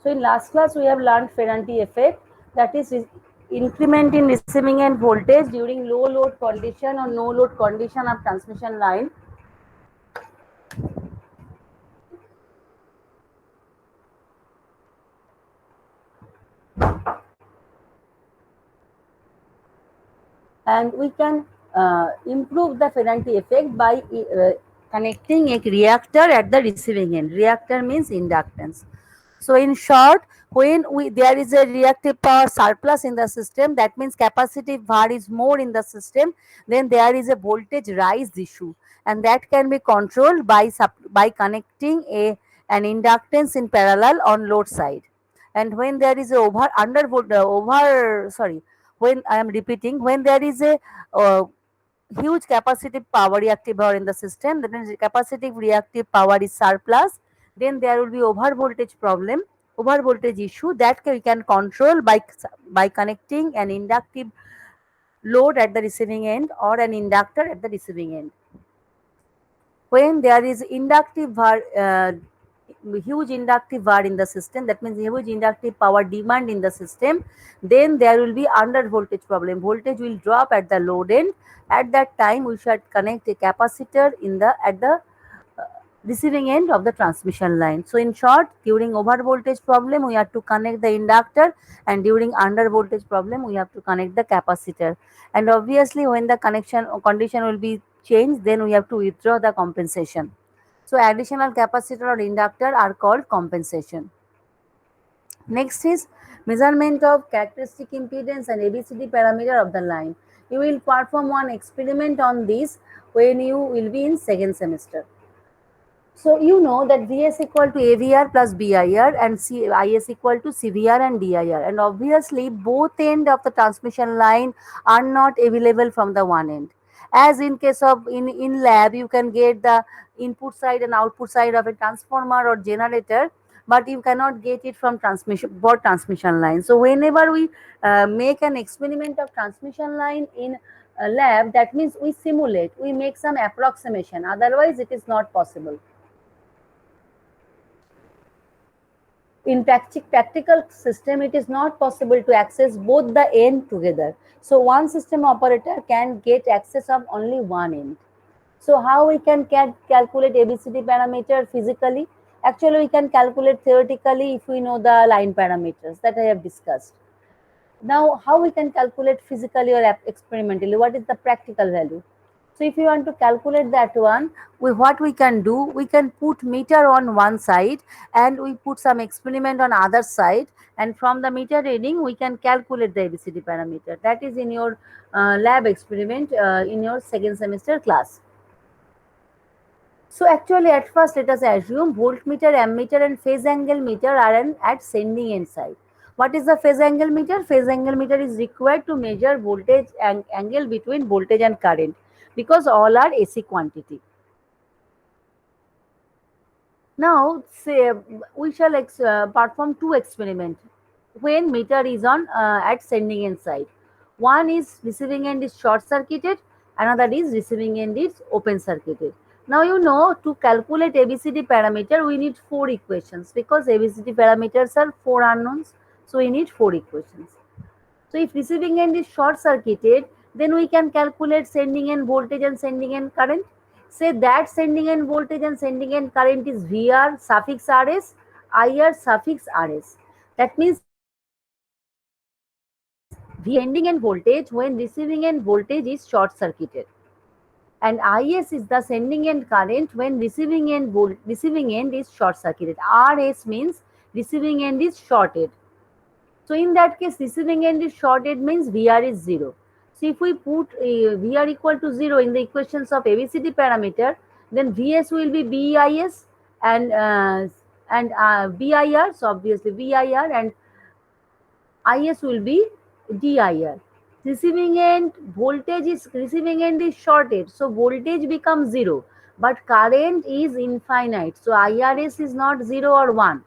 So in last class we have learned Ferranti effect, that is increment in receiving end voltage during low load condition or no load condition of transmission line. And we can improve the Ferranti effect by connecting a reactor at the receiving end. Reactor means inductance. So in short, when there is a reactive power surplus in the system, that means capacitive var is more in the system, then there is a voltage rise issue, and that can be controlled by connecting an inductance in parallel on load side. And when there is a when I am repeating, when there is a uh, huge capacitive power reactive power in the system, that means capacitive reactive power is surplus, then there will be over voltage problem, over voltage issue that we can control by connecting an inductive load at the receiving end or an inductor at the receiving end. When there is huge inductive var in the system, that means huge inductive power demand in the system, then there will be under voltage problem. Voltage will drop at the load end. At that time, we should connect a capacitor at the uh, receiving end of the transmission line. So in short, during over voltage problem, we have to connect the inductor, and during under voltage problem, we have to connect the capacitor. And obviously, when the condition will be changed, then we have to withdraw the compensation. So additional capacitor or inductor are called compensation. Next is measurement of characteristic impedance and ABCD parameter of the line. You will perform one experiment on this when you will be in second semester. So you know that Vs equal to AVR plus BIR and Is equal to CVR and DIR, and obviously both end of the transmission line are not available from the one end. As in case of in lab, you can get the input side and output side of a transformer or generator, but you cannot get it from transmission line. So whenever we make an experiment of transmission line in a lab, that means we simulate, we make some approximation. Otherwise, it is not possible. In practical system, it is not possible to access both the end together. So one system operator can get access of only one end. So how we can calculate ABCD parameter physically? Actually, we can calculate theoretically if we know the line parameters that I have discussed. Now, how we can calculate physically or experimentally? What is the practical value? So if you want to calculate that one, what we can do, we can put meter on one side and we put some experiment on other side, and from the meter reading we can calculate the ABCD parameter. That is in your lab experiment in your second semester class. So actually at first let us assume voltmeter, ammeter and phase angle meter are at sending end side. What is the phase angle meter? Phase angle meter is required to measure voltage and angle between voltage and current, because all are AC quantity. Now say we shall perform two experiments when meter is on at sending end side. One is receiving end is short circuited, another is receiving end is open circuited. Now you know, to calculate ABCD parameter we need four equations, because ABCD parameters are four unknowns, so we need four equations. So if receiving end is short circuited, then we can calculate sending end voltage and sending end current. Say that sending end voltage and sending end current is VR suffix RS, IR suffix RS. That means V sending end voltage when receiving end voltage is short circuited, and Is is the sending end current when receiving end is short circuited. RS means receiving end is shorted. So in that case, receiving end is shorted means VR is 0. So if we put VR equal to 0 in the equations of ABCD parameter, then Vs will be BIS and BIR. So obviously BIR and Is will be DIR. Receiving end is shorted, so voltage becomes 0, but current is infinite. So IRS is not 0 or 1.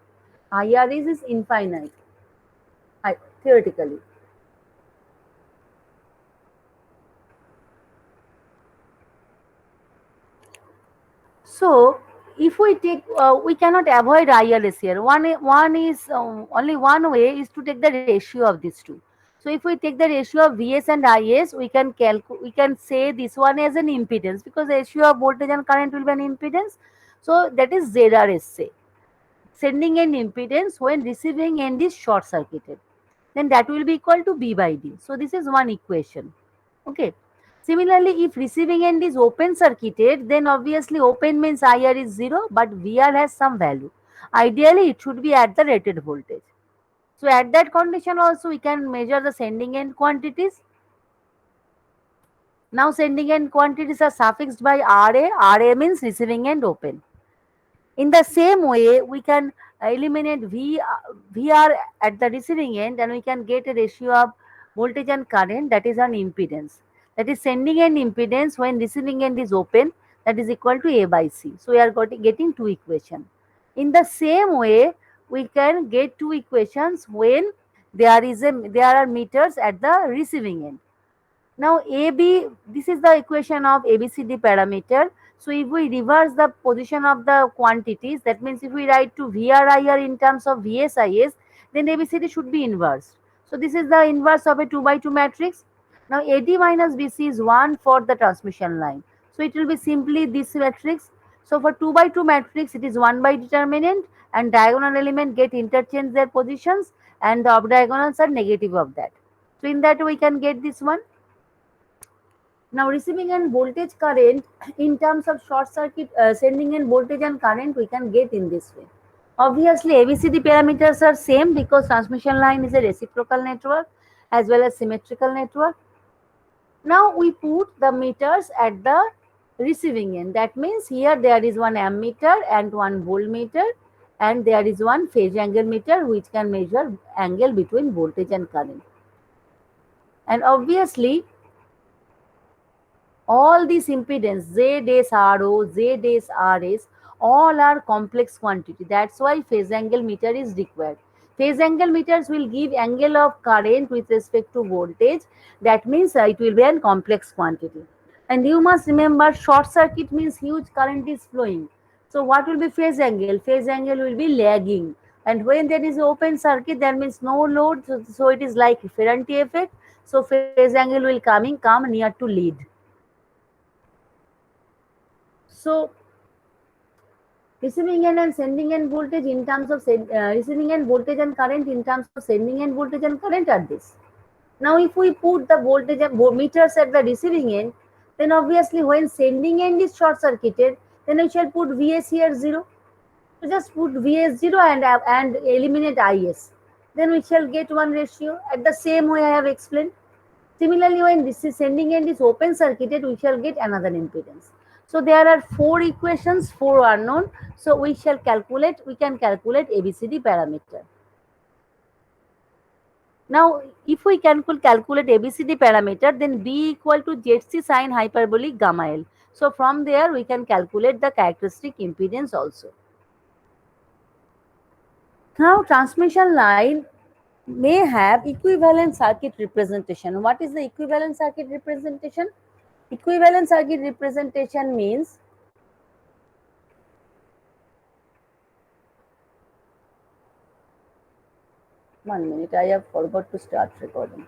IRS is infinite, theoretically. So if we take, we cannot avoid IRS here. One is only one way is to take the ratio of these two. So if we take the ratio of VS and IS, we can say this one as an impedance, because the ratio of voltage and current will be an impedance. So that is ZRSA, sending end impedance when receiving end is short circuited. Then that will be equal to B by D. So this is one equation. Okay. Similarly, if receiving end is open circuited, then obviously open means IR is 0, but VR has some value. Ideally, it should be at the rated voltage. So at that condition also, we can measure the sending end quantities. Now sending end quantities are suffixed by RA. RA means receiving end open. In the same way, we can eliminate VR at the receiving end, and we can get a ratio of voltage and current, that is an impedance. That is sending end impedance when receiving end is open, that is equal to A by C. So we are getting two equations. In the same way, we can get two equations when there are meters at the receiving end. Now AB, this is the equation of ABCD parameter. So if we reverse the position of the quantities, that means if we write to VRIR in terms of VSIS, then ABCD should be inverse. So this is the inverse of a 2 by 2 matrix. Now AD minus BC is 1 for the transmission line. So it will be simply this matrix. So for 2 by 2 matrix, it is 1 by determinant, and diagonal element get interchange their positions, and the off diagonals are negative of that. So in that we can get this one. Now receiving and voltage current in terms of short circuit, sending and voltage and current we can get in this way. Obviously ABCD parameters are same because transmission line is a reciprocal network as well as symmetrical network. Now we put the meters at the receiving end. That means here there is one ammeter and one voltmeter, and there is one phase angle meter which can measure angle between voltage and current. And obviously all these impedance Z dash RO, Z dash RS, all are complex quantity. That's why phase angle meter is required. Phase angle meters will give angle of current with respect to voltage. That means it will be a complex quantity. And you must remember, short circuit means huge current is flowing. So what will be phase angle? Phase angle will be lagging. And when there is open circuit, that means no load. So it is like Ferranti effect. So phase angle will come near to lead. So receiving end and sending end voltage in terms of receiving end voltage and current in terms of sending end voltage and current are this. Now if we put the voltage and meters at the receiving end, then obviously when sending end is short circuited, then we shall put Vs here 0. So just put Vs 0 and eliminate Is. Then we shall get one ratio at the same way I have explained. Similarly, when this is sending end is open circuited, we shall get another impedance. So there are 4 equations, 4 are known. So we can calculate ABCD parameter. Now, if we can calculate ABCD parameter, then B equal to ZC sine hyperbolic gamma L. So from there, we can calculate the characteristic impedance also. Now, transmission line may have equivalent circuit representation. What is the equivalent circuit representation? Equivalent circuit representation means one minute, I have forgot to start recording.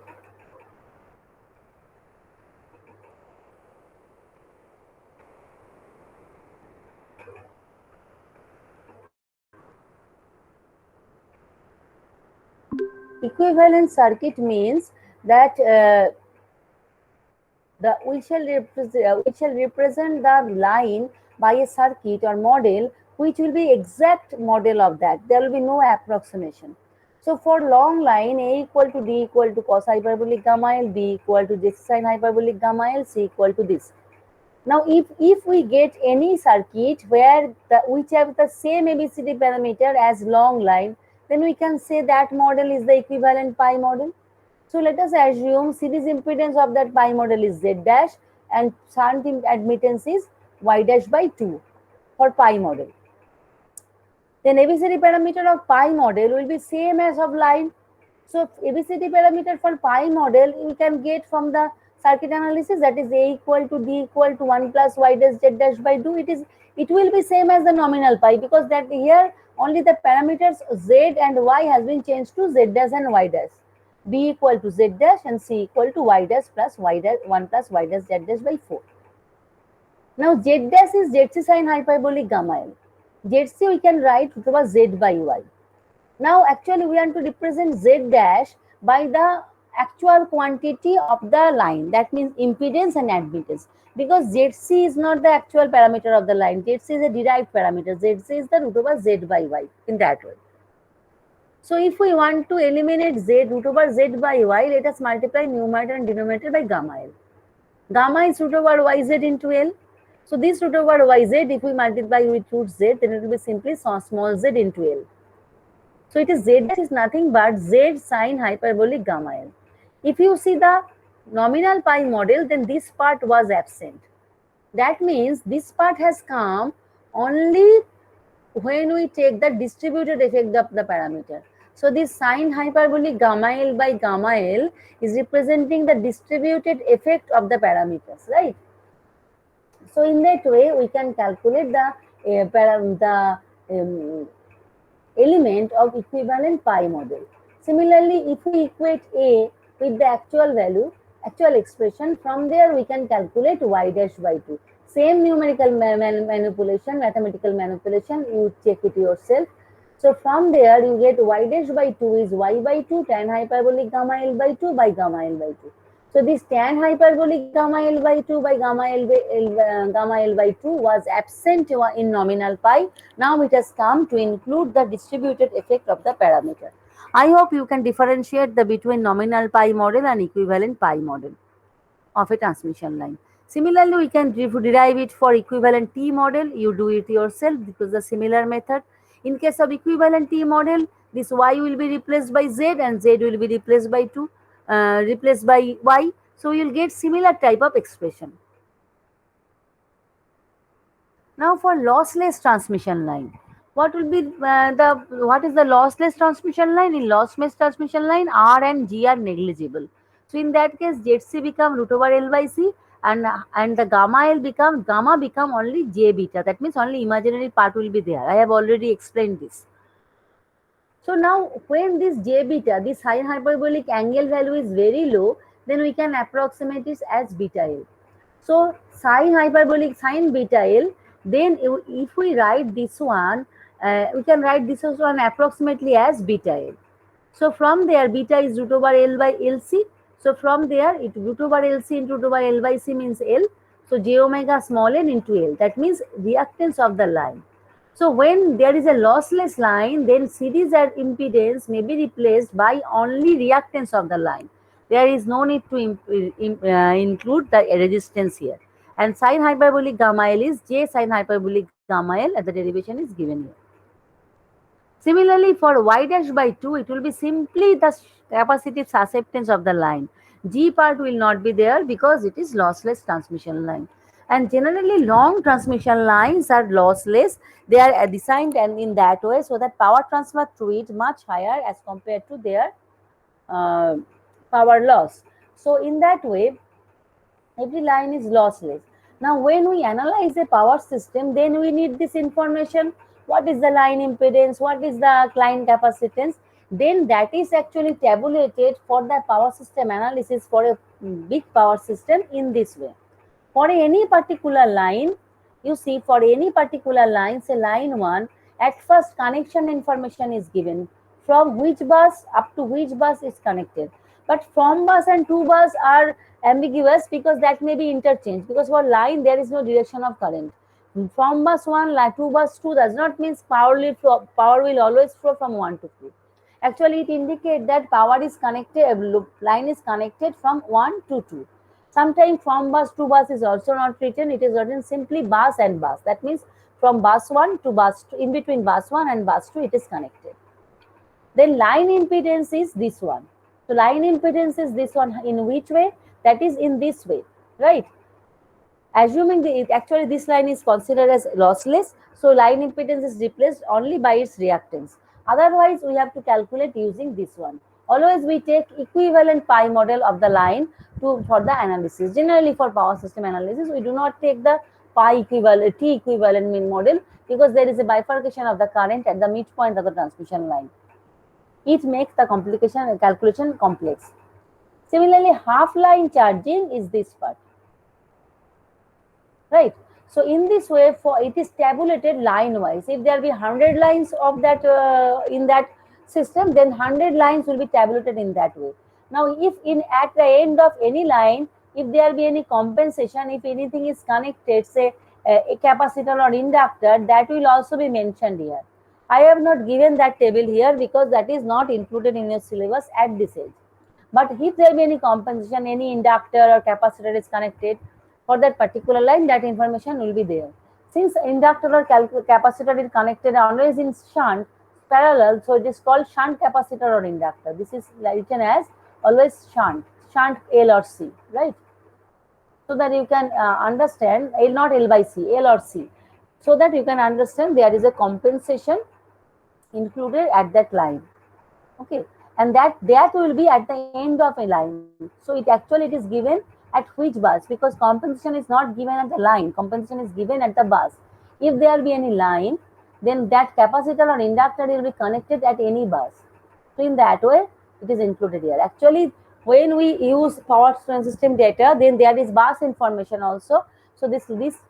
Equivalent circuit means that we shall represent the line by a circuit or model which will be exact model of that. There will be no approximation. So for long line, A equal to D equal to cos hyperbolic gamma L, B equal to this sin hyperbolic gamma L, C equal to this. Now if we get any circuit where which have the same ABCD parameter as long line, then we can say that model is the equivalent pi model. So let us assume series impedance of that pi model is Z dash and shunt admittance is Y dash by 2 for pi model. Then ABCD parameter of pi model will be same as of line. So ABCD parameter for pi model you can get from the circuit analysis, that is A equal to D equal to 1 plus Y dash Z dash by 2. It is it will be same as the nominal pi, because that here only the parameters z and y has been changed to z dash and y dash. B equal to z dash and c equal to y dash plus y dash 1 plus y dash z dash by 4. Now z dash is zc sine hyperbolic gamma l. Zc we can write root over z by y. Now actually we want to represent z dash by the actual quantity of the line, that means impedance and admittance, because zc is not the actual parameter of the line, zc is a derived parameter, zc is the root over z by y in that way. So if we want to eliminate z root over z by y, let us multiply numerator and denominator by gamma l. Gamma is root over yz into l. So this root over yz, if we multiply with root z, then it will be simply small z into l. So it is z dash is nothing but z sine hyperbolic gamma l. If you see the nominal pi model, then this part was absent. That means this part has come only when we take the distributed effect of the parameter. So this sine hyperbolic gamma l by gamma l is representing the distributed effect of the parameters, right? So in that way, we can calculate the element of equivalent pi model. Similarly, if we equate A with the actual value, actual expression, from there we can calculate y dash by 2. Same numerical manipulation, mathematical manipulation, you check it yourself. So from there you get y dash by 2 is y by 2 tan hyperbolic gamma l by 2 by gamma l by 2. So this tan hyperbolic gamma l by 2 by gamma l by 2 was absent in nominal pi. Now it has come to include the distributed effect of the parameter. I hope you can differentiate the between nominal pi model and equivalent pi model of a transmission line. Similarly, we can derive it for equivalent T model. You do it yourself because the similar method. In case of equivalent T model, this y will be replaced by z and z will be replaced by replaced by y. So you will get similar type of expression. Now for lossless transmission line, what will be what is the lossless transmission line? In lossless transmission line, R and G are negligible. So in that case, ZC become root over L by C, and the gamma become only J beta. That means only imaginary part will be there. I have already explained this. So now when this J beta, this sine hyperbolic angle value is very low, then we can approximate this as beta L. So sine hyperbolic sine beta L, then if we write this one, we can write this one approximately as beta L. So from there, beta is root over L by LC. So from there, it root over LC into root over L by C means L. So j omega small n into L. That means reactance of the line. So when there is a lossless line, then series and impedance may be replaced by only reactance of the line. There is no need to include the resistance here. And sine hyperbolic gamma L is J sine hyperbolic gamma L, and the derivation is given here. Similarly, for y dash by 2, it will be simply the capacitive susceptance of the line. G part will not be there because it is lossless transmission line. And generally, long transmission lines are lossless. They are designed and in that way so that power transfer through it much higher as compared to their power loss. So in that way, every line is lossless. Now, when we analyze a power system, then we need this information. What is the line impedance? What is the line capacitance? Then that is actually tabulated for the power system analysis for a big power system in this way. For any particular line, you see, for any particular line, say line 1, at first connection information is given. From which bus up to which bus is connected. But from bus and to bus are ambiguous because that may be interchanged, because for line there is no direction of current. From bus 1 to bus 2 does not mean power will always flow from 1 to 2. Actually, it indicates that power is connected, line is connected from 1 to 2. Sometimes from bus to bus is also not written. It is written simply bus and bus. That means from bus 1 to bus 2, in between bus 1 and bus 2, it is connected. Then line impedance is this one. So line impedance is this one. In which way? That is in this way, right? Assuming actually this line is considered as lossless, so line impedance is replaced only by its reactance. Otherwise, we have to calculate using this one. Always we take equivalent pi model of the line for the analysis. Generally for power system analysis, we do not take the pi equivalent, T equivalent mean model, because there is a bifurcation of the current at the midpoint of the transmission line. It makes the complication calculation complex. Similarly, half line charging is this part, right? So in this way, for it is tabulated line wise. If there be 100 lines of that in that system, then 100 lines will be tabulated in that way. Now, if in at the end of any line, if there be any compensation, if anything is connected, say a capacitor or inductor, that will also be mentioned here. I have not given that table here because that is not included in your syllabus at this age. But if there be any compensation, any inductor or capacitor is connected for that particular line, that information will be there. Since inductor or capacitor is connected always in shunt, parallel, so it is called shunt capacitor or inductor. This is written as always shunt L or C, right? So that you can understand L, not L by C, L or C, so that you can understand there is a compensation included at that line. Okay, and that will be at the end of a line. So it is given at which bus, because compensation is not given at the line, compensation is given at the bus. If there be any line, then that capacitor or inductor will be connected at any bus. So in that way it is included here. Actually, when we use power system data, then there is bus information also. So this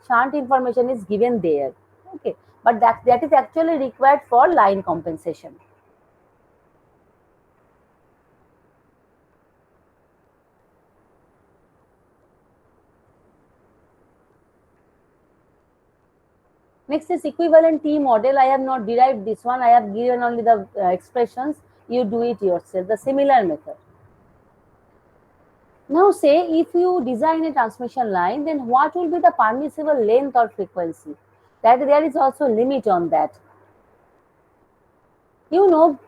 shunt information is given there. Okay, but that is actually required for line compensation. Next is equivalent T model. I have not derived this one. I have given only the expressions. You do it yourself, the similar method. Now say if you design a transmission line, then what will be the permissible length or frequency? That there is also limit on that. You know,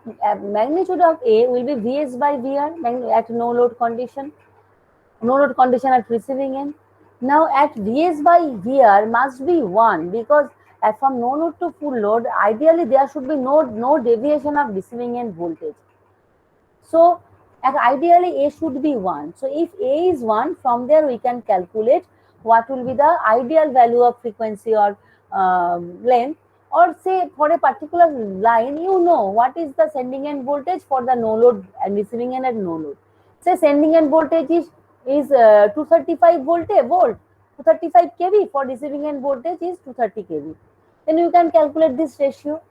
magnitude of A will be Vs by Vr at no load condition. No load condition at receiving end. Now at Vs by Vr must be 1, because from no load to full load, ideally there should be no deviation of receiving end voltage. So ideally A should be 1. So if A is 1, from there we can calculate what will be the ideal value of frequency or length. Or say for a particular line, you know what is the sending end voltage for the no load and receiving end at no load. Say sending end voltage is 235 volt, 235 kV, for receiving end voltage is 230 kV. Then you can calculate this ratio.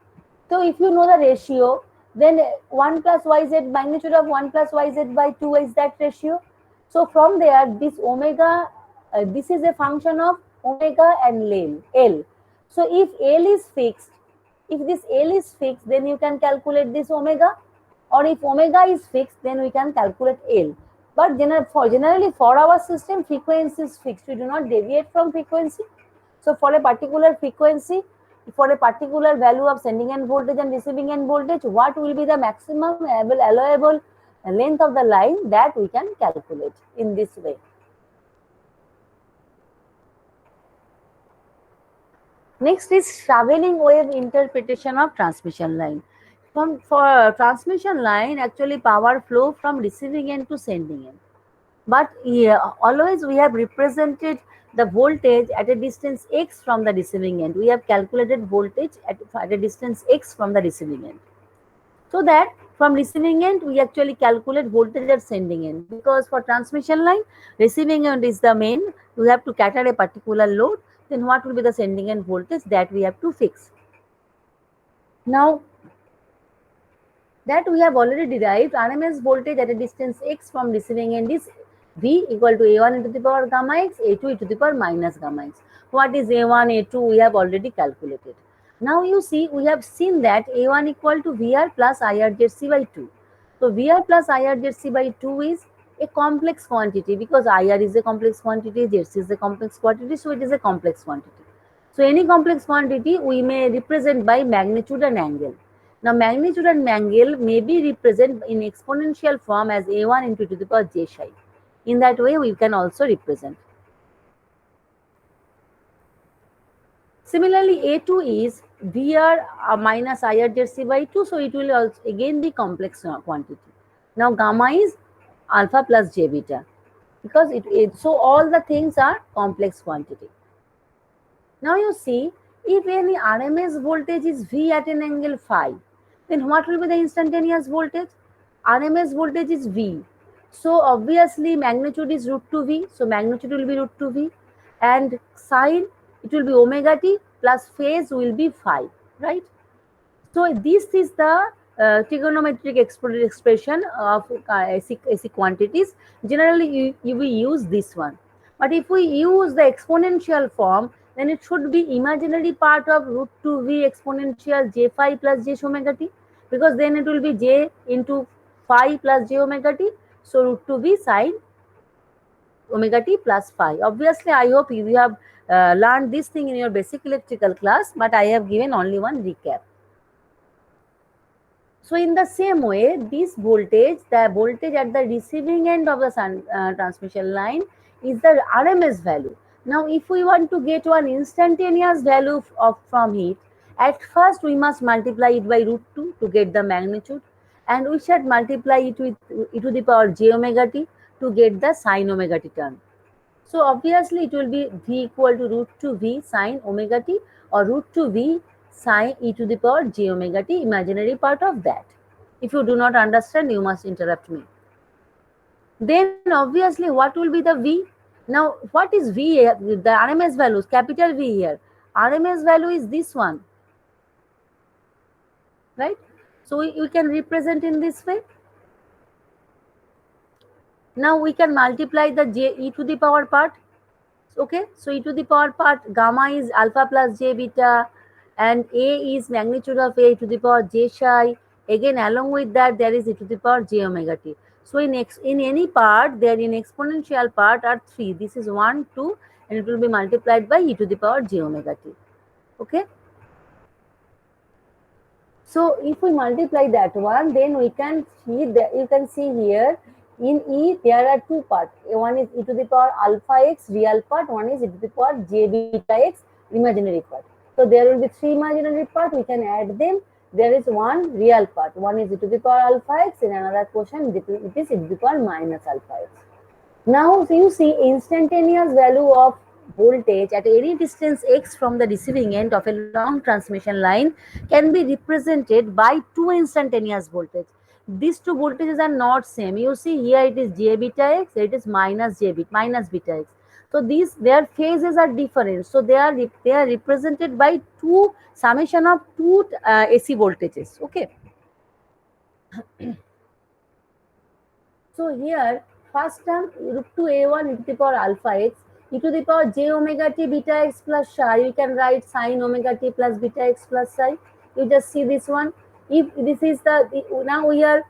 So if you know the ratio, then 1 plus yz, magnitude of 1 plus yz by 2 is that ratio. So from there, this omega, this is a function of omega and L. So if L is fixed, if this L is fixed, then you can calculate this omega, or if omega is fixed, then we can calculate L. But generally for our system, frequency is fixed. We do not deviate from frequency. So for a particular frequency, for a particular value of sending end voltage and receiving end voltage, what will be the maximum allowable length of the line, that we can calculate in this way. Next is traveling wave interpretation of transmission line. For transmission line, actually power flow from receiving end to sending end. But always we have represented the voltage at a distance x from the receiving end. We have calculated voltage at a distance x from the receiving end. So that from receiving end, we actually calculate voltage at sending end, because for transmission line, receiving end is the main. We have to cater a particular load. Then what will be the sending end voltage, that we have to fix. Now that we have already derived, RMS voltage at a distance x from receiving end is V equal to A1 into the power gamma x, A2 into the power minus gamma x. What is A1, A2? We have already calculated. Now you see, we have seen that A1 equal to VR plus IRZC by 2. So VR plus IRZC by 2 is a complex quantity, because IR is a complex quantity, ZC is a complex quantity, so it is a complex quantity. So any complex quantity we may represent by magnitude and angle. Now magnitude and angle may be represented in exponential form as A1 into to the power j psi. In that way we can also represent. Similarly, A2 is VR minus IRZC by 2, so it will also again be complex quantity. Now gamma is alpha plus j beta, because so all the things are complex quantity. Now you see, if any RMS voltage is V at an angle phi, then what will be the instantaneous voltage? RMS voltage is V. So obviously magnitude is root 2 V. So magnitude will be root 2 V. And sine, it will be omega t plus phase will be phi, right? So this is the trigonometric expression of AC quantities. Generally, you will use this one. But if we use the exponential form, then it should be imaginary part of root 2v exponential j phi plus j omega t, because then it will be j into phi plus j omega t. So root 2v sine omega t plus phi. Obviously, I hope you have learned this thing in your basic electrical class, but I have given only one recap. So in the same way, this voltage, the voltage at the receiving end of the transmission line is the RMS value. Now, if we want to get one instantaneous value of from it, at first we must multiply it by root 2 to get the magnitude, and we should multiply it with e to the power j omega t to get the sine omega t term. So obviously it will be V equal to root 2 V sine omega t or root 2 V sine e to the power j omega t, imaginary part of that. If you do not understand, you must interrupt me. Then obviously what will be the V? Now what is V here? The RMS values, capital V here. RMS value is this one, right? So we can represent in this way. Now we can multiply the j e to the power part. Okay, so e to the power part, gamma is alpha plus j beta, and a is magnitude of a to the power j psi. Again, along with that, there is e to the power j omega t. So in any part, there in exponential part are 3. This is 1, 2, and it will be multiplied by e to the power j omega t. Okay. So if we multiply that one, then we can see that you can see here in E there are two parts. One is e to the power alpha x real part, one is e to the power j beta x imaginary part. So there will be 3 imaginary parts, we can add them. There is one real part, one is e to the power alpha x, in another portion it is e to the power minus alpha x. Now, so you see instantaneous value of voltage at any distance x from the receiving end of a long transmission line can be represented by two instantaneous voltage. These two voltages are not same. You see here it is j beta x, it is minus beta x. So these their phases are different. So they are represented by two summation of two AC voltages. Okay. So here, first term root 2 a1 e to the power alpha x e to the power j omega t beta x plus psi. You can write sine omega t plus beta x plus psi. You just see this one. If this is now we are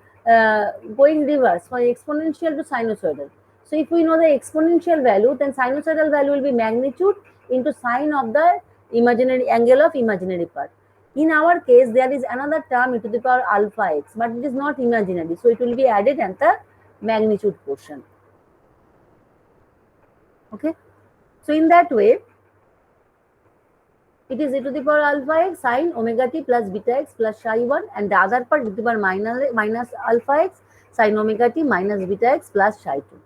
going reverse from exponential to sinusoidal. So if we know the exponential value, then sinusoidal value will be magnitude into sine of the imaginary angle of imaginary part. In our case, there is another term e to the power alpha x, but it is not imaginary. So it will be added at the magnitude portion. Okay. So in that way, it is e to the power alpha x sine omega t plus beta x plus psi 1, and the other part e to the power minus alpha x sine omega t minus beta x plus psi 2.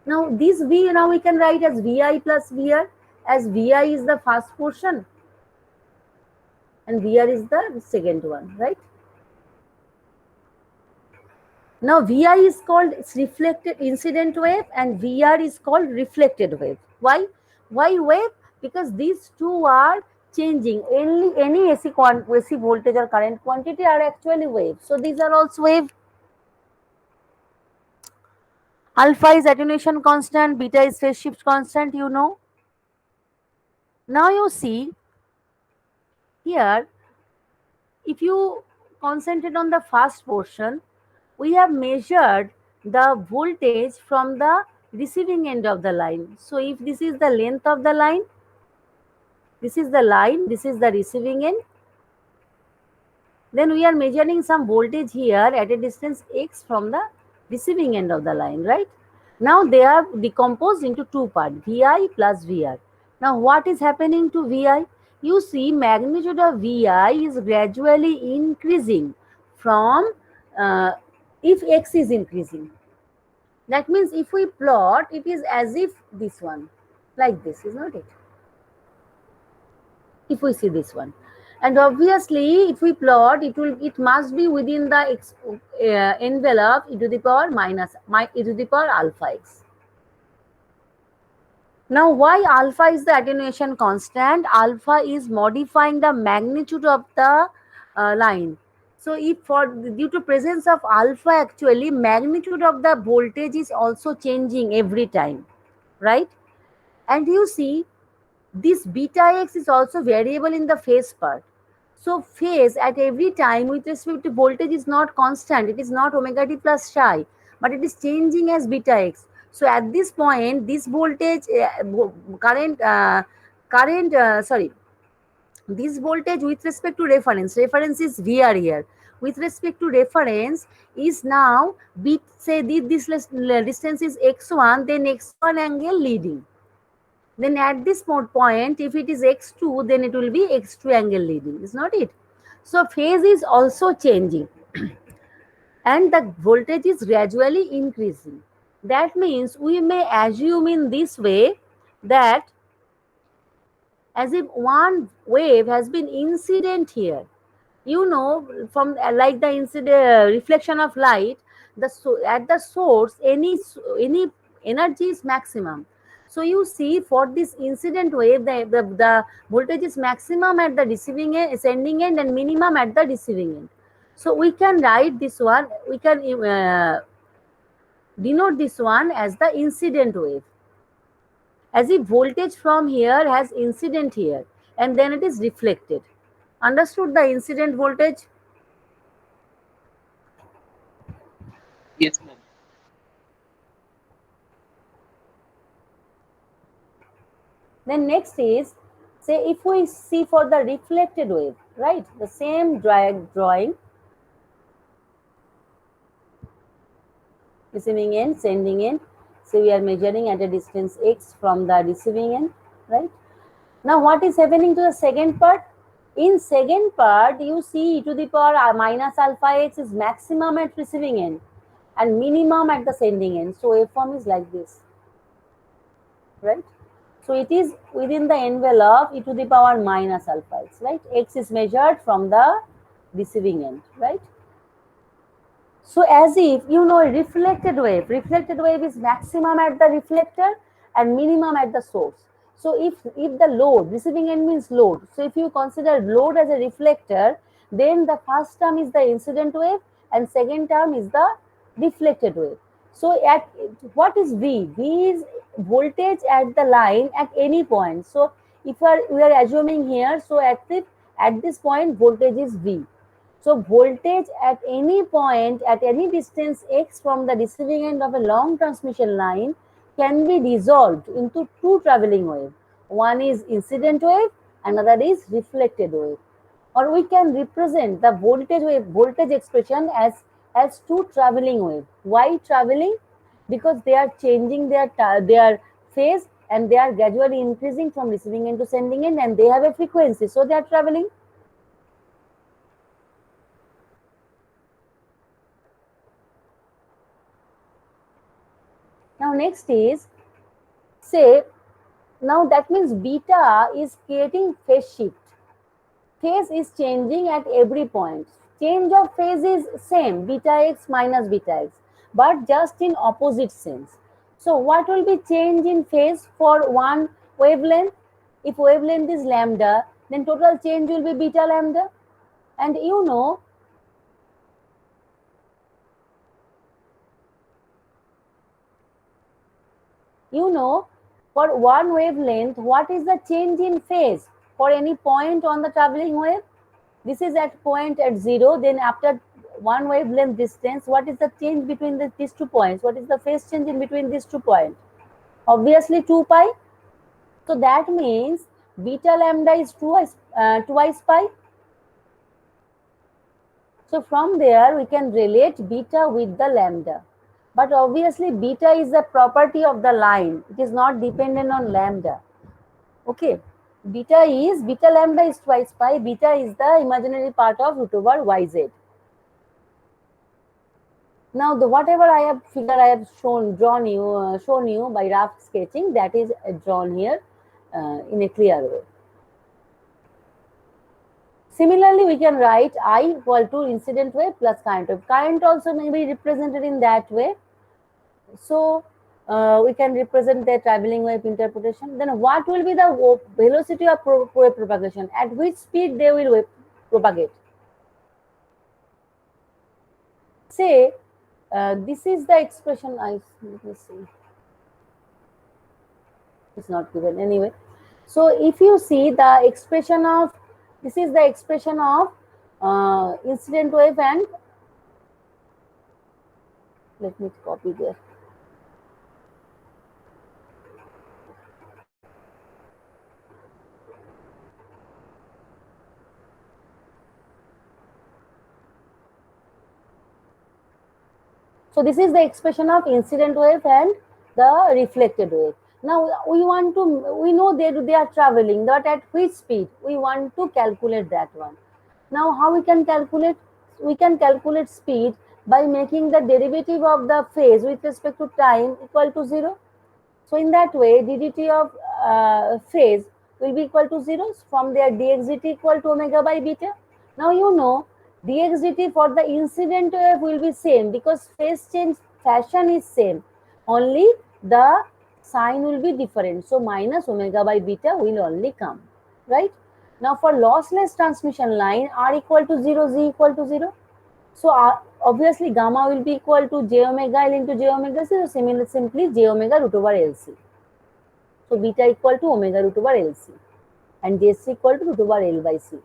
Now this V now we can write as Vi plus Vr, as Vi is the first portion and Vr is the second one, right? Now Vi is called reflected incident wave and Vr is called reflected wave. Why? Why wave? Because these two are changing. Any AC voltage or current quantity are actually waves. So these are also wave. Alpha is attenuation constant, beta is phase shift constant, you know. Now you see here, if you concentrate on the first portion, we have measured the voltage from the receiving end of the line. So if this is the length of the line, this is the line, this is the receiving end, then we are measuring some voltage here at a distance x from the receiving end of the line, right? Now they are decomposed into two parts, Vi plus Vr. Now what is happening to Vi? You see magnitude of Vi is gradually increasing from if x is increasing. That means if we plot, it is as if this one, like this, is not it? if we see this one. And obviously, if we plot, it must be within the envelope e to the power minus e to the power alpha x. Now, why alpha is the attenuation constant? Alpha is modifying the magnitude of the line. So, if for due to presence of alpha, actually magnitude of the voltage is also changing every time, right? And you see, this beta x is also variable in the phase part. So phase at every time with respect to voltage is not constant. It is not omega t plus psi, but it is changing as beta x. So at this point, this voltage sorry, this voltage with respect to reference is VR here. With respect to reference is now say this distance is x1, then x1 angle leading. Then at this point, if it is x2, then it will be x2 angle leading, is not it? So phase is also changing and the voltage is gradually increasing. That means we may assume in this way that as if one wave has been incident here. You know, from like the incident reflection of light, at the source any energy is maximum. So you see, for this incident wave, the voltage is maximum at the receiving end, sending end, and minimum at the receiving end. So we can write this one, we can denote this one as the incident wave, as if voltage from here has incident here and then it is reflected. Understood the incident voltage? Yes, ma'am. Then next is, say if we see for the reflected wave, right? The same drawing, receiving end, sending end. So we are measuring at a distance x from the receiving end, right? Now what is happening to the second part? In second part, you see e to the power minus alpha x is maximum at receiving end and minimum at the sending end. So waveform is like this, right? So it is within the envelope e to the power minus alpha x, right? X is measured from the receiving end, right? So as if, you know, reflected wave is maximum at the reflector and minimum at the source. So if the load, receiving end means load. So if you consider load as a reflector, then the first term is the incident wave and second term is the reflected wave. So at what is V? V is voltage at the line at any point. So if we are assuming here, so at this point voltage is V. So voltage at any point, at any distance x from the receiving end of a long transmission line can be resolved into two traveling waves. One is incident wave, another is reflected wave. Or we can represent the voltage expression as two traveling wave. Why traveling? Because they are changing their phase and they are gradually increasing from receiving end to sending end and they have a frequency. So they are traveling. Now next is, say, now that means beta is creating phase shift. Phase is changing at every point. Change of phase is same, beta x minus beta x, but just in opposite sense. So what will be change in phase for one wavelength? If wavelength is lambda, then total change will be beta lambda. And you know, for one wavelength, what is the change in phase for any point on the traveling wave? This is at point at 0, then after one wavelength distance, what is the change between these 2 points? What is the phase change in between these 2 points? Obviously 2 pi. So that means beta lambda is twice pi. So from there we can relate beta with the lambda. But obviously beta is a property of the line. It is not dependent on lambda. Okay. Beta lambda is twice pi. Beta is the imaginary part of root over yz. Now the whatever I have shown you by rough sketching, that is drawn here in a clear way. Similarly, we can write I equal to incident wave plus current wave. Current also may be represented in that way. So we can represent the traveling wave interpretation. Then what will be the velocity of wave propagation? At which speed they will propagate? Say this is the expression. Let me see. It's not given anyway. So if you see the expression of, this is the expression of incident wave, and let me copy there. So this is the expression of incident wave and the reflected wave. Now we want to, we know they are traveling, but at which speed? We want to calculate that one. Now how we can calculate? We can calculate speed by making the derivative of the phase with respect to time equal to 0. So in that way, ddt of phase will be equal to 0. From there, dxdt equal to omega by beta. Now you know dxdt for the incident wave will be same because phase change fashion is same. Only the sign will be different. So minus omega by beta will only come, right? Now for lossless transmission line, r equal to 0, z equal to 0. So obviously gamma will be equal to j omega L into j omega c. So simply j omega root over LC. So beta equal to omega root over LC and jc equal to root over L by C.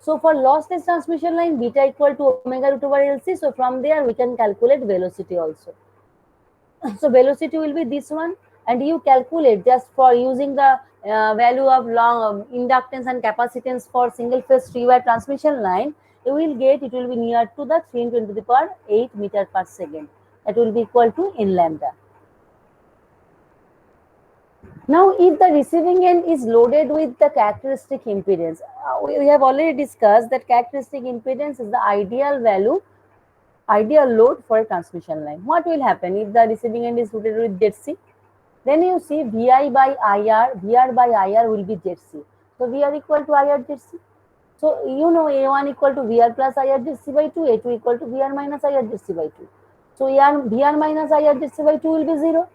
So for lossless transmission line, beta equal to omega root over LC. So from there we can calculate velocity also. So velocity will be this one, and you calculate just for using the value of long inductance and capacitance for single phase 3-wire transmission line. You will get, it will be near to the 3 into 10 to the power 8 meter per second. That will be equal to n lambda. Now, if the receiving end is loaded with the characteristic impedance, we have already discussed that characteristic impedance is the ideal value, ideal load for a transmission line. What will happen if the receiving end is loaded with ZC? Then you see Vi by IR, VR by IR will be ZC. So VR equal to IR ZC. So you know A1 equal to VR plus IR ZC by 2, A2 equal to VR minus IR ZC by 2. So VR minus IR ZC by 2 will be 0.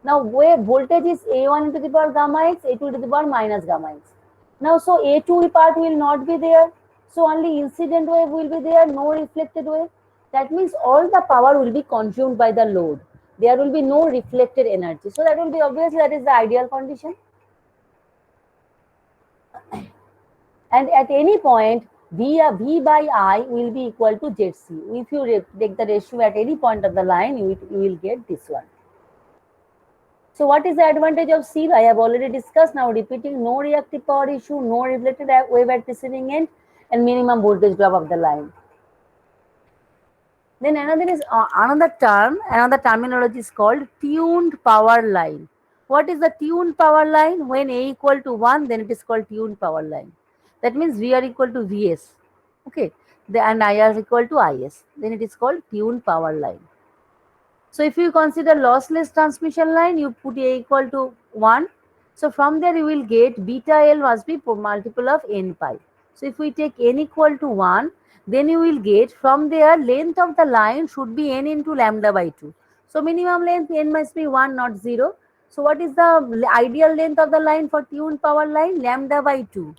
Now where voltage is A1 into the power gamma x, A2 to the power minus gamma x. Now so A2 part will not be there. So only incident wave will be there, no reflected wave. That means all the power will be consumed by the load. There will be no reflected energy. So that will be, obviously that is the ideal condition. And at any point, V by I will be equal to ZC. If you take the ratio at any point of the line, you will get this one. So what is the advantage of sieve? I have already discussed. Now repeating, no reactive power issue, no reflected wave at receiving end, and minimum voltage drop of the line. Then another is another terminology is called tuned power line. What is the tuned power line? When A equal to 1, then it is called tuned power line. That means VR equal to Vs. Okay. And IR is equal to IS. Then it is called tuned power line. So if you consider lossless transmission line, you put A equal to 1. So from there you will get beta L must be multiple of n pi. So if we take n equal to 1, then you will get from there length of the line should be n into lambda by 2. So minimum length n must be 1, not 0. So what is the ideal length of the line for tuned power line? Lambda by 2.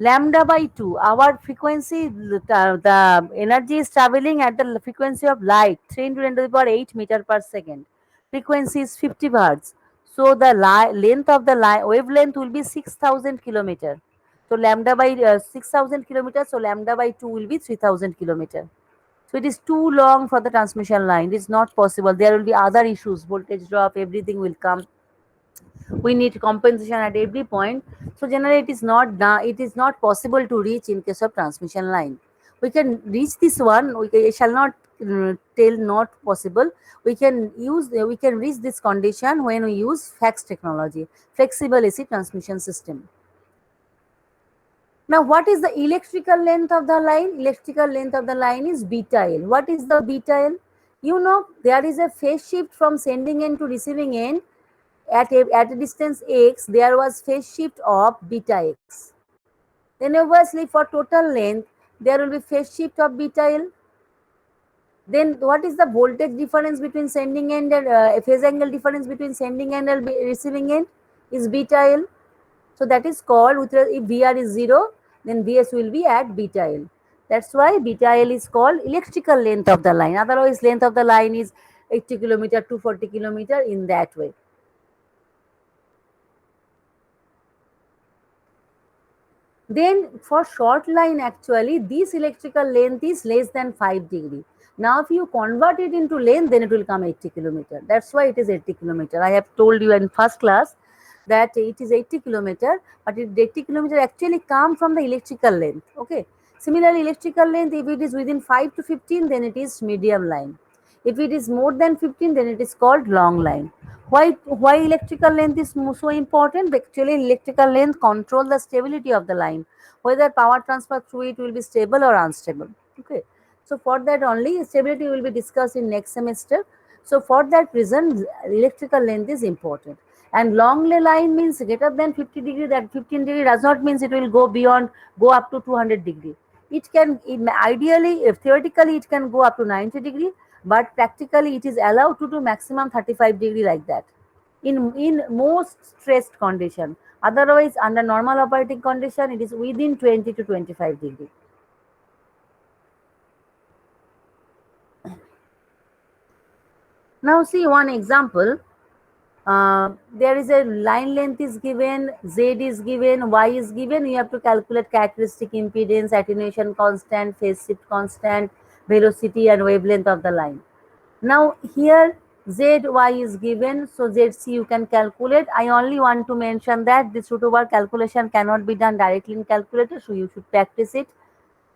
Lambda by 2, our frequency, the energy is traveling at the frequency of light 3 into 10 to the power 8 meter per second. Frequency is 50 hertz. So the length of the wavelength will be 6000 kilometer. So lambda by 6000 kilometers, so lambda by 2 will be 3000 kilometer. So it is too long for the transmission line. It is not possible. There will be other issues, voltage drop, everything will come. We need compensation at every point. So generally it is not done, it is not possible to reach in case of transmission line. We can reach this one, we shall not tell not possible. We can reach this condition when we use FACS technology, flexible AC transmission system. Now what is the electrical length of the line? Electrical length of the line is beta L. What is the beta L? You know there is a phase shift from sending end to receiving end. At a distance x, there was phase shift of beta x. Then obviously for total length, there will be phase shift of beta L. Then what is the voltage difference between sending end and phase angle difference between sending end and receiving end is beta L. So that is called, if VR is 0, then VS will be at beta L. That's why beta L is called electrical length of the line. Otherwise, length of the line is 80 kilometer, 240 kilometer in that way. Then for short line, actually this electrical length is less than 5 degree. Now if you convert it into length, then it will come 80 kilometer. That's why it is 80 kilometer. I have told you in first class that it is 80 kilometer, but it 80 kilometer actually come from the electrical length. Okay. Similarly, electrical length, if it is within 5 to 15, then it is medium line. If it is more than 15, then it is called long line. Why electrical length is so important? Actually, electrical length control the stability of the line, whether power transfer through it will be stable or unstable. Okay. So for that only, stability will be discussed in next semester. So for that reason, electrical length is important. And long line means greater than 50 degree. That 15 degree does not means it will go beyond, go up to 200 degree. It can, ideally, if theoretically it can go up to 90 degree, but practically it is allowed to do maximum 35 degree, like that, in most stressed condition. Otherwise, under normal operating condition, it is within 20 to 25 degree. Now see one example. There is a line length is given, Z is given, Y is given. You have to calculate characteristic impedance, attenuation constant, phase shift constant, velocity and wavelength of the line. Now here ZY is given, so ZC you can calculate. I only want to mention that this root over calculation cannot be done directly in calculator, so you should practice it.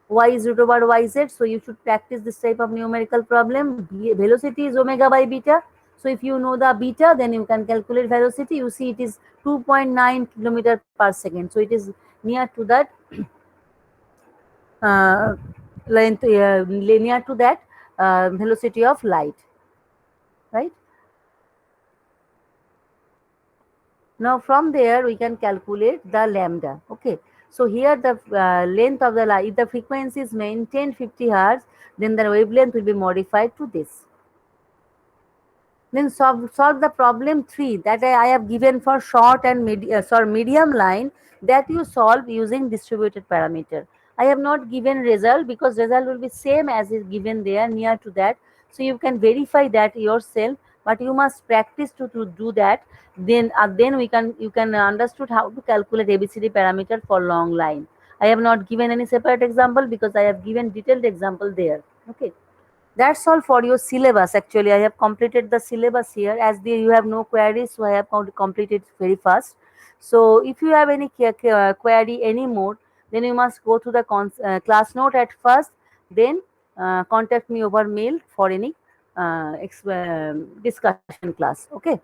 Y is root over YZ, so you should practice this type of numerical problem. Velocity is omega by beta. So if you know the beta, then you can calculate velocity. You see it is 2.9 kilometer per second. So it is near to that uh, length, linear to that velocity of light, right? Now from there we can calculate the lambda. Okay. So here the length of the line, if the frequency is maintained 50 hertz, then the wavelength will be modified to this. Then solve the problem 3 that I have given for short and medium line, that you solve using distributed parameter. I have not given result because result will be same as is given there, near to that. So you can verify that yourself, but you must practice to do that. Then you can understood how to calculate ABCD parameter for long line. I have not given any separate example because I have given detailed example there. Okay. That's all for your syllabus. Actually, I have completed the syllabus here. As you have no queries, so I have completed very fast. So if you have any query anymore, then you must go to the class note at first, then contact me over mail for any discussion class. Okay.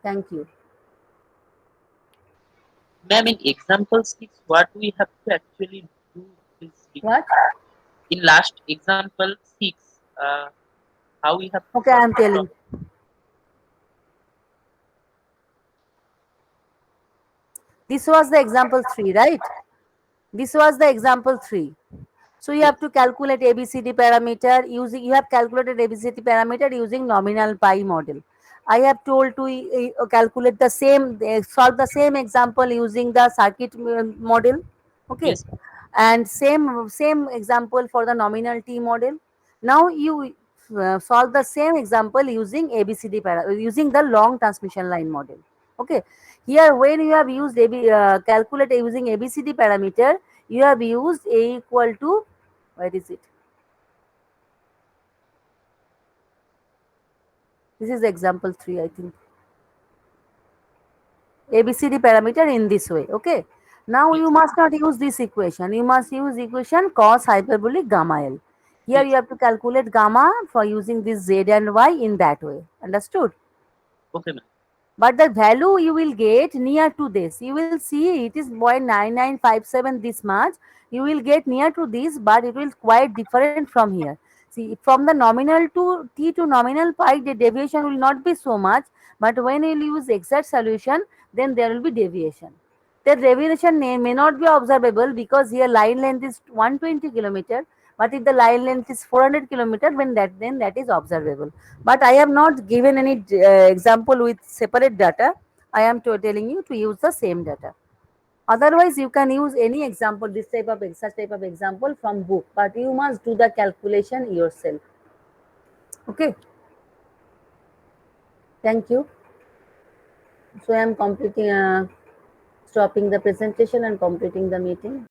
Thank you. Ma'am, in example 6, what we have to actually do is What? in last example 6, how we have to Okay, I solve am the telling. problem. This was the example 3, right? This was the example 3. So you have Yes. to calculate ABCD parameter using, you have calculated ABCD parameter using nominal pi model. I have told to calculate the same, solve the same example using the circuit model. Okay. Yes. And same example for the nominal T model. Now you solve the same example using ABCD using the long transmission line model. Okay. Here when you have used calculate using ABCD parameter, you have used A equal to, where is it? This is example 3, I think. ABCD parameter in this way. Okay. Now you Yes. must not use this equation. You must use equation cos hyperbolic gamma L. Here you Yes. have to calculate gamma for using this Z and Y in that way. Understood? Okay, ma'am. But the value you will get near to this. You will see it is 0.9957 this much. You will get near to this, but it will quite different from here. See, from the nominal to T to nominal pi, the deviation will not be so much. But when you use exact solution, then there will be deviation. That deviation may not be observable because here line length is 120 kilometer, but if the line length is 400 kilometer, then that is observable. But I have not given any example with separate data. I am telling you to use the same data. Otherwise, you can use any example, this type of such type of example from book, but you must do the calculation yourself. Okay. Thank you. So I am completing, stopping the presentation and completing the meeting.